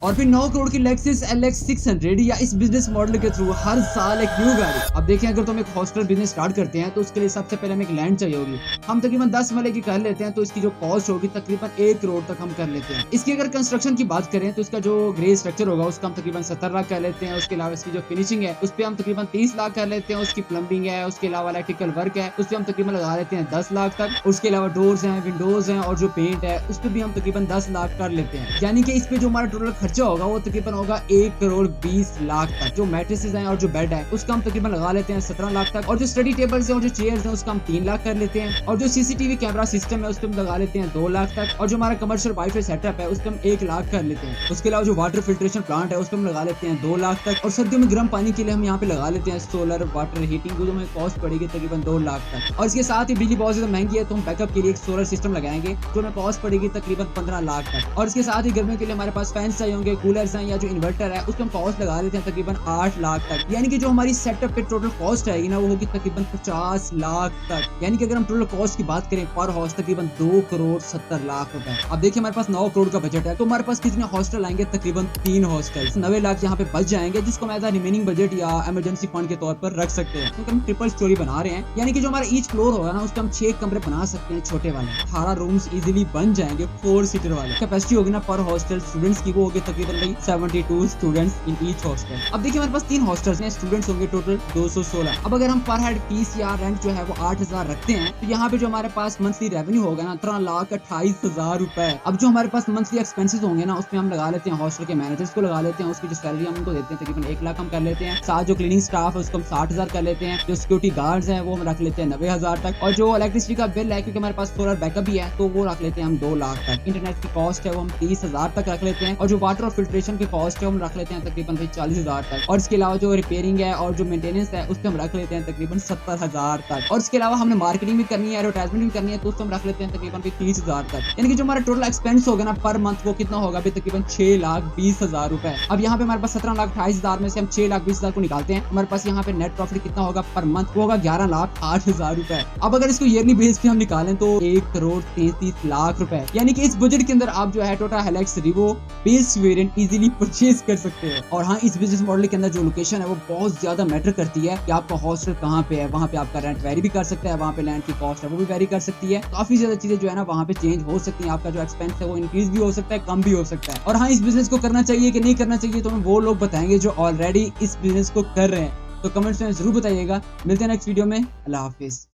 और फिर 9 करोड़ की लेक्सिस LX 600 या इस बिजनेस मॉडल के थ्रू हर साल एक न्यू गाड़ी। अब देखें, अगर तुम एक हॉस्टल बिजनेस स्टार्ट करते हैं तो उसके लिए सबसे पहले हमें एक लैंड चाहिए होगी। हम तकरीबन 10 मरले की कर लेते हैं तो इसकी जो कॉस्ट होगी तकरीबन 1 करोड़ तक हम कर लेते हैं। इसकी अगर कंस्ट्रक्शन की बात करें तो इसका जो ग्रे स्ट्रक्चर होगा उसका हम तकरीबन 70 लाख कर लेते हैं। उसके अलावा इसकी जो फिनिशिंग है उस पर हम तकरीबन 30 लाख कर लेते हैं। उसकी प्लम्बिंग है, उसके अलावा इलेक्ट्रिकल वर्क है, उस पर हम तकरीबन लगा लेते हैं 10 लाख तक। उसके अलावा डोर्स हैं, विंडोज हैं और जो पेंट है उस पर भी हम तकरीबन 10 लाख कर लेते हैं। यानी कि इस पे जो हमारा टोटल खर्चा होगा वो तकरीबन होगा 1 करोड़ 20 लाख तक। जो मैट्रेसेस हैं और जो बेड है उसका हम तकरीबन लगा लेते हैं 17 लाख तक। और जो स्टडी टेबल्स हैं और जो चेयर्स हैं उसका हम 3 लाख कर लेते हैं। और जो CCTV कैमरा सिस्टम है उसको हम लगा लेते हैं 2 लाख तक। और जो हमारा कमर्शियल वाईफाई सेटअप है उसको हम 1 लाख कर लेते हैं। उसके अलावा जो वाटर फिल्ट्रेशन प्लांट है उसको हम लगा लेते हैं 2 लाख तक। और सर्दियों में गर्म पानी के लिए हम यहाँ पे लगा लेते हैं सोलर वाटर हीटिंग, जो हमें कॉस्ट पड़ेगी तकरीबन 2 लाख तक। और इसके साथ ही बिजली बहुत ज्यादा महंगी है तो हम बैकअप के लिए एक सोलर सिस्टम लगाएंगे जो हमें कॉस्ट पड़ेगी तकरीबन 15 लाख तक। और इसके साथ ही गर्मियों के लिए हमारे पास फैंस चाहिए होंगे, कूलर्स हैं या जो इन्वर्टर है उसको हम कॉस्ट लगा लेते हैं तकरीबन 8 लाख तक। यानी कि जो हमारी सेटअप पे टोटल कॉस्ट आएगी ना वो होगी तकरीबन 50 लाख तक। यानी कि अगर हम टोटल कॉस्ट की बात करें पर हाउस तकरीबन 2 करोड़ 70 लाख रुपए। अब देखिए हमारे पास 9 करोड़ का बजट है तो हमारे पास कितने हॉस्टल आएंगे? तकरीबन 3 हॉस्टल। 90 लाख यहाँ पे बच जाएंगे जिसको हम एज अ रिमेनिंग बजट या इमरजेंसी फंड के तौर पर रख सकते हैं क्योंकि हम ट्रिपल स्टोरी बना रहे हैं। यानी कि जो हमारा ईच फ्लोर होगा ना उसके हम 6 कमरे बना सकते हैं छोटे वाले। 18 रूम्स इजीली बन जाएंगे 4 सीटर वाले। कैपेसिटी होगी ना पर हॉस्टल स्टूडेंट्स की वो होगी तकरीबन 72 स्टूडेंट्स इन ईच हॉस्टल। अब देखिए हमारे पास 3 हॉस्टल्स हैं, स्टूडेंट्स होंगे टोटल 216। अब अगर हम पर हेड फीस या रेंट जो है वो 8000 रखते हैं तो यहाँ पे जो हमारे पास मंथली रेवेन्यू होगा ना 13,28,000 रुपए। अब जो हमारे पास मंथली एक्सपेंसेस होंगे ना उसमें हम लगा लेते हैं हॉस्टल के मैनेजर्स को लगा लेते हैं, उसकी जो सैलरी हम उनको देते हैं तकरीबन 1 लाख हम कर लेते हैं। साथ जो क्लीनिंग स्टाफ है उसको हम 60,000 कर लेते हैं। जो सिक्योरिटी गार्ड्स हैं वो हम रख लेते हैं 90,000 तक। और जो इलेक्ट्रिसिटी का बिल है क्योंकि हमारे पास सोलर बैकअप भी है तो वो रख लेते हैं हम 2 लाख तक। इंटरनेट की कॉस्ट है वो हम 30,000 तक रख लेते हैं। और जो वाटर और फिल्ट्रेशन की कॉस्ट है हम रख लेते हैं तकरीबन 40,000 तक। और इसके अलावा जो रिपेयरिंग है और जो मेंटेनेंस है उसको हम रख लेते हैं तकरीबन 70,000 तक। और इसके अलावा हमने मार्केटिंग भी करनी है, एडवर्टाइजमेंट भी करनी है तो उसको हम रख लेते हैं तकरीबन 30,000 तक। यानी कि जो हमारा टोटल एक्सपेंस होगा ना पर मंथ वो कितना होगा अभी तकरीबन 6,20,000 रुपए। अब यहाँ पे हमारे पास 17,28,000 में से हम 6,20,000 को निकालते हैं, हमारे पास यहाँ पे नेट प्रॉफिट कितना होगा पर मंथ वो होगा 11,08,000 रुपए। अब अगर इसको ईयरली बेस पे हम निकालें तो 1 करोड़ 33 लाख रुपए। यानी कि इस बजट के अंदर आप जो है Toyota Hilux Revo base variant easily purchase कर सकते हैं। और हाँ, इस बिजनेस मॉडल के अंदर जो लोकेशन है वो बहुत ज्यादा मैटर करती है कि आपका हॉस्टल कहाँ पे है। वहाँ पे आपका रेंट वेरी भी कर सकता है, वहाँ पे लैंड की कॉस्ट है वो भी वेरी कर सकती है। काफी ज्यादा चीजें जो है ना वहाँ पे चेंज हो सकती है। आपका जो एक्सपेंस है वो इंक्रीज भी हो सकता है, कम भी हो सकता है। और हाँ, इस बिजनेस को करना चाहिए कि नहीं करना चाहिए तो हमें वो लोग बताएंगे जो ऑलरेडी इस बिजनेस को कर रहे हैं। तो कमेंट्स में जरूर बताइएगा। मिलते हैं नेक्स्ट वीडियो में। अल्लाह हाफिज।